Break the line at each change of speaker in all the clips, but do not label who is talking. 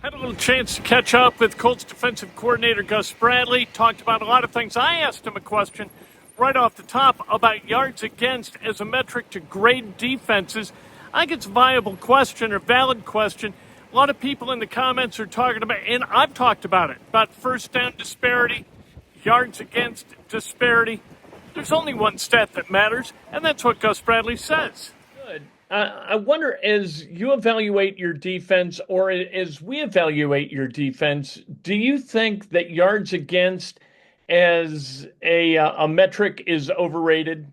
Had a little chance to catch up with Colts defensive coordinator Gus Bradley. Talked about a lot of things. I asked him a question right off the top about yards against as a metric to grade defenses. I think it's a viable question or valid question. A lot of people in the comments are talking about, and I've talked about it, about first down disparity, yards against disparity. There's only one stat that matters, and that's what Gus Bradley says. Good. I wonder, as you evaluate your defense, or as we evaluate your defense, do you think that yards against as a metric is overrated?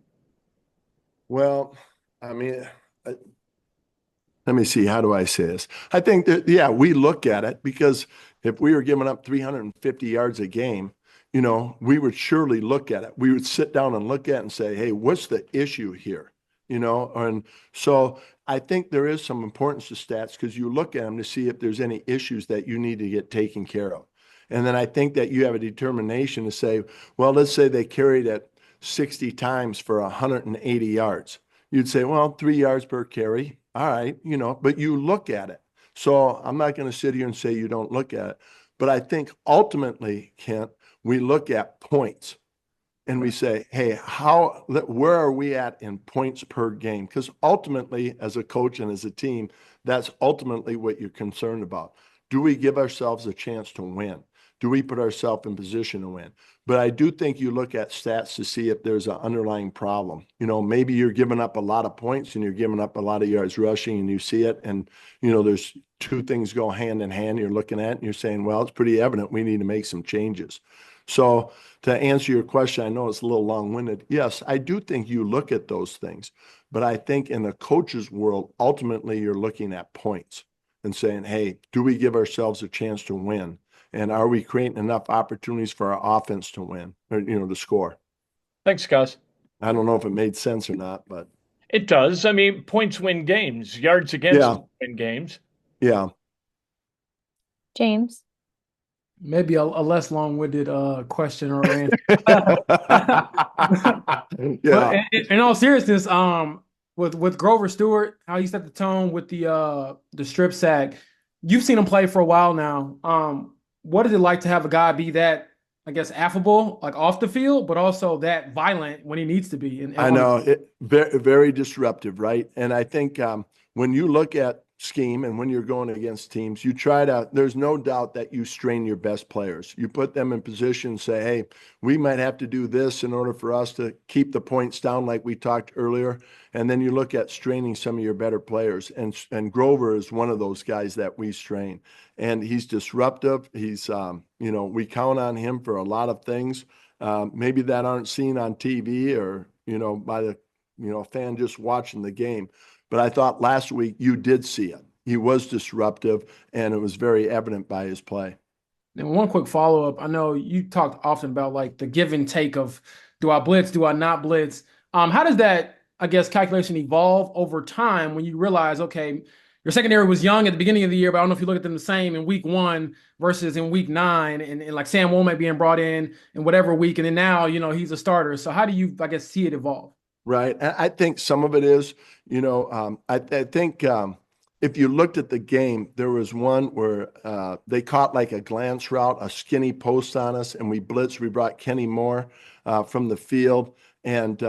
Well, I mean, let me see. How do I say this? I think that, yeah, we look at it because if we were giving up 350 yards a game, we would surely look at it. We would sit down and look at it and say, hey, what's the issue here? And so I think there is some importance to stats because you look at them to see if there's any issues that you need to get taken care of. And then I think that you have a determination to say, well, let's say they carried it 60 times for 180 yards. You'd say, well, 3 yards per carry. All right, but you look at it. So I'm not going to sit here and say you don't look at it. But I think ultimately, Kent, we look at points and we say, hey, where are we at in points per game? Because ultimately, as a coach and as a team, that's ultimately what you're concerned about. Do we give ourselves a chance to win? Do we put ourselves in position to win? But I do think you look at stats to see if there's an underlying problem. Maybe you're giving up a lot of points and you're giving up a lot of yards rushing and you see it. And, there's two things go hand in hand you're looking at and you're saying, well, it's pretty evident we need to make some changes. So to answer your question, I know it's a little long-winded. Yes, I do think you look at those things. But I think in the coach's world, ultimately you're looking at points and saying, hey, do we give ourselves a chance to win? And are we creating enough opportunities for our offense to win or, to score?
Thanks, Gus.
I don't know if it made sense or not, but
It does. I mean, points win games, yards against
yeah,
win games.
yeah,
James.
Maybe a less long-winded question or answer.
yeah.
But in all seriousness, with Grover Stewart, how he set the tone with the strip sack, you've seen him play for a while now. What is it like to have a guy be that, I guess, affable, like off the field, but also that violent when he needs to be?
I know it very, very disruptive, right? And I think when you look at scheme and when you're going against teams, there's no doubt that you strain your best players. You put them in position, say, hey, we might have to do this in order for us to keep the points down like we talked earlier. And then you look at straining some of your better players. And Grover is one of those guys that we strain. And he's disruptive. He's, we count on him for a lot of things. Maybe that aren't seen on TV or, by the, fan just watching the game. But I thought last week you did see it. He was disruptive, and it was very evident by his play.
And one quick follow-up. I know you talked often about like the give and take of do I blitz, do I not blitz? How does that, I guess, calculation evolve over time when you realize, okay, your secondary was young at the beginning of the year, but I don't know if you look at them the same in week 1 versus in week 9, and like Sam Womack being brought in whatever week, and then now, he's a starter. So how do you, I guess, see it evolve?
Right. I think some of it is, I think if you looked at the game, there was one where they caught like a glance route, a skinny post on us, and we blitzed. We brought Kenny Moore from the field, and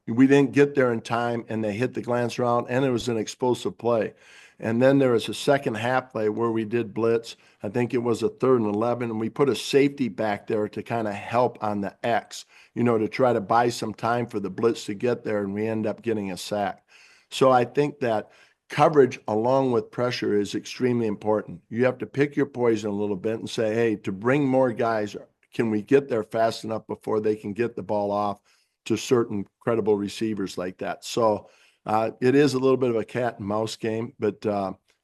we didn't get there in time, and they hit the glance route, and it was an explosive play. And then there was a second half play where we did blitz. I think it was a 3rd and 11, and we put a safety back there to kind of help on the X, to try to buy some time for the blitz to get there, and we end up getting a sack. So I think that coverage along with pressure is extremely important. You have to pick your poison a little bit and say, hey, to bring more guys, can we get there fast enough before they can get the ball off to certain credible receivers like that? So it is a little bit of a cat and mouse game, but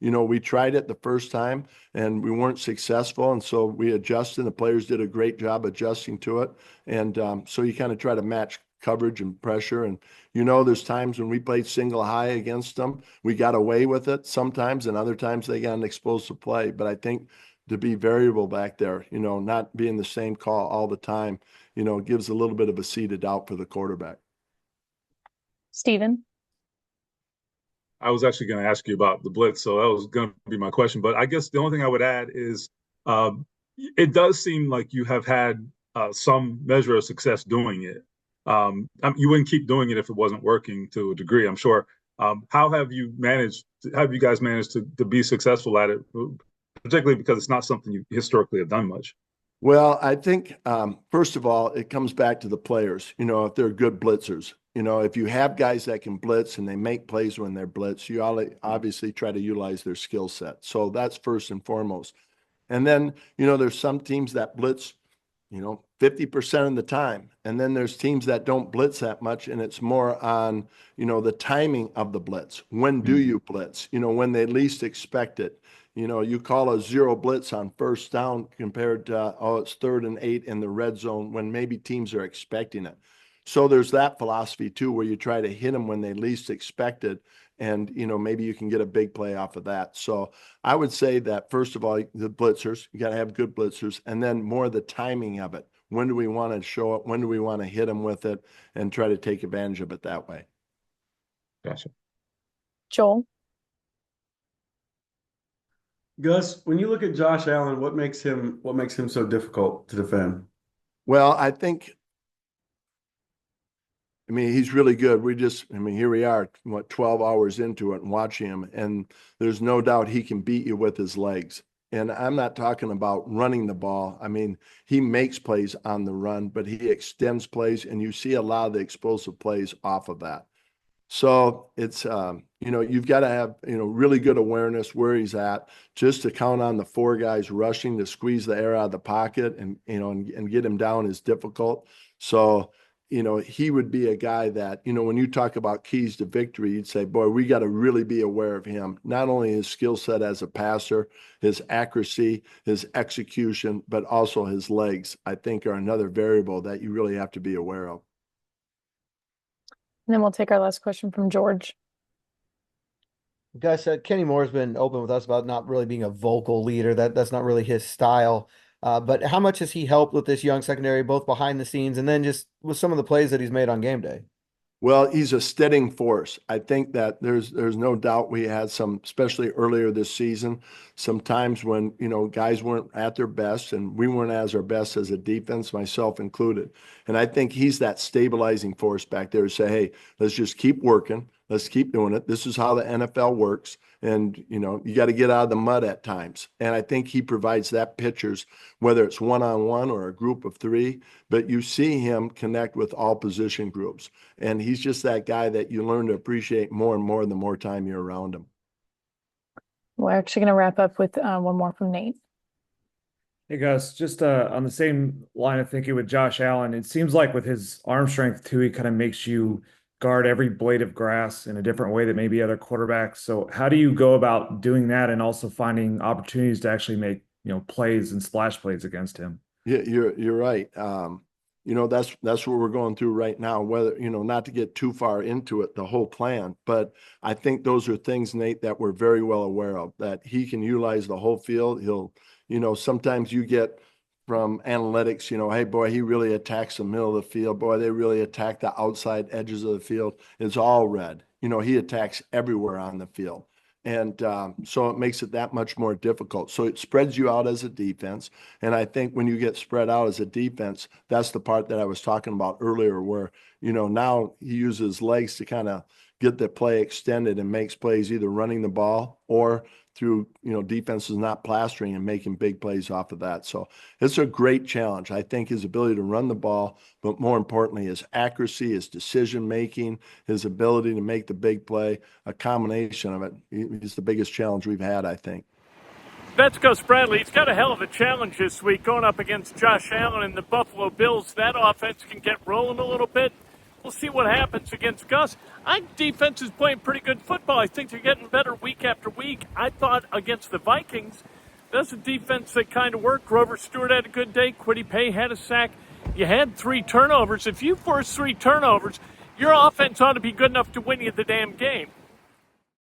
we tried it the first time and we weren't successful. And so we adjusted. The players did a great job adjusting to it. And so you kind of try to match coverage and pressure. And, there's times when we played single high against them, we got away with it sometimes, and other times they got an explosive play. But I think to be variable back there, not being the same call all the time, gives a little bit of a seed of doubt for the quarterback.
Stephen. I was actually going to ask you about the blitz, so that was going to be my question. But I guess the only thing I would add is uh, it does seem like you have had some measure of success doing it. You wouldn't keep doing it if it wasn't working to a degree, I'm sure. How have you managed? Have you guys managed to be successful at it, particularly because it's not something you historically have done much?
Well, I think first of all, it comes back to the players. If they're good blitzers, if you have guys that can blitz and they make plays when they're blitz, you obviously try to utilize their skill set. So that's first and foremost. And then, there's some teams that blitz, 50% of the time. And then there's teams that don't blitz that much. And it's more on, the timing of the blitz. When do you blitz? When they least expect it. You call a zero blitz on first down compared to, it's 3rd and 8 in the red zone when maybe teams are expecting it. So there's that philosophy too, where you try to hit them when they least expect it. And, maybe you can get a big play off of that. So I would say that, first of all, the blitzers, you got to have good blitzers, and then more the timing of it. When do we want to show it? When do we want to hit them with it and try to take advantage of it that way?
Gotcha.
Joel?
Gus, when you look at Josh Allen, what makes him so difficult to defend?
Well, he's really good. Here we are, 12 hours into it and watching him, and there's no doubt he can beat you with his legs. And I'm not talking about running the ball. He makes plays on the run, but he extends plays, and you see a lot of the explosive plays off of that. So it's, you've got to have, really good awareness where he's at, just to count on the 4 guys rushing to squeeze the air out of the pocket and get him down is difficult. So, he would be a guy that, when you talk about keys to victory, you'd say, boy, we got to really be aware of him. Not only his skill set as a passer, his accuracy, his execution, but also his legs, I think, are another variable that you really have to be aware of.
And then we'll take our last question from George.
Gus, Kenny Moore's been open with us about not really being a vocal leader. That's not really his style. But how much has he helped with this young secondary, both behind the scenes and then just with some of the plays that he's made on game day?
Well, he's a steadying force. I think that there's no doubt we had some, especially earlier this season, some times when, guys weren't at their best and we weren't as our best as a defense, myself included. And I think he's that stabilizing force back there to say, hey, let's just keep working. Let's keep doing it. This is how the NFL works. And, you got to get out of the mud at times. And I think he provides that pitchers, whether it's one-on-one or a group of 3, but you see him connect with all position groups. And he's just that guy that you learn to appreciate more and more the more time you're around him.
We're actually going to wrap up with one more from Nate.
Hey, Gus, just on the same line of thinking with Josh Allen, it seems like with his arm strength too, he kind of makes you guard every blade of grass in a different way that maybe other quarterbacks. So how do you go about doing that and also finding opportunities to actually make, plays and splash plays against him?
Yeah, you're right. That's what we're going through right now, whether, not to get too far into it, the whole plan, but I think those are things, Nate, that we're very well aware of, that he can utilize the whole field. He'll, sometimes you get from analytics, hey, boy, he really attacks the middle of the field. Boy, they really attack the outside edges of the field. It's all red. He attacks everywhere on the field. And so it makes it that much more difficult. So it spreads you out as a defense. And I think when you get spread out as a defense, that's the part that I was talking about earlier where, now he uses legs to kind of get the play extended and makes plays either running the ball or through, defenses not plastering and making big plays off of that. So it's a great challenge. I think his ability to run the ball, but more importantly, his accuracy, his decision-making, his ability to make the big play, a combination of it is the biggest challenge we've had, I think.
That's Gus Bradley. He's got a hell of a challenge this week going up against Josh Allen and the Buffalo Bills. That offense can get rolling a little bit. We'll see what happens against Gus. I think defense is playing pretty good football. I think they're getting better week after week. I thought against the Vikings, that's a defense that kind of worked. Grover Stewart had a good day. Kwity Paye had a sack. You had 3 turnovers. If you force 3 turnovers, your offense ought to be good enough to win you the damn game.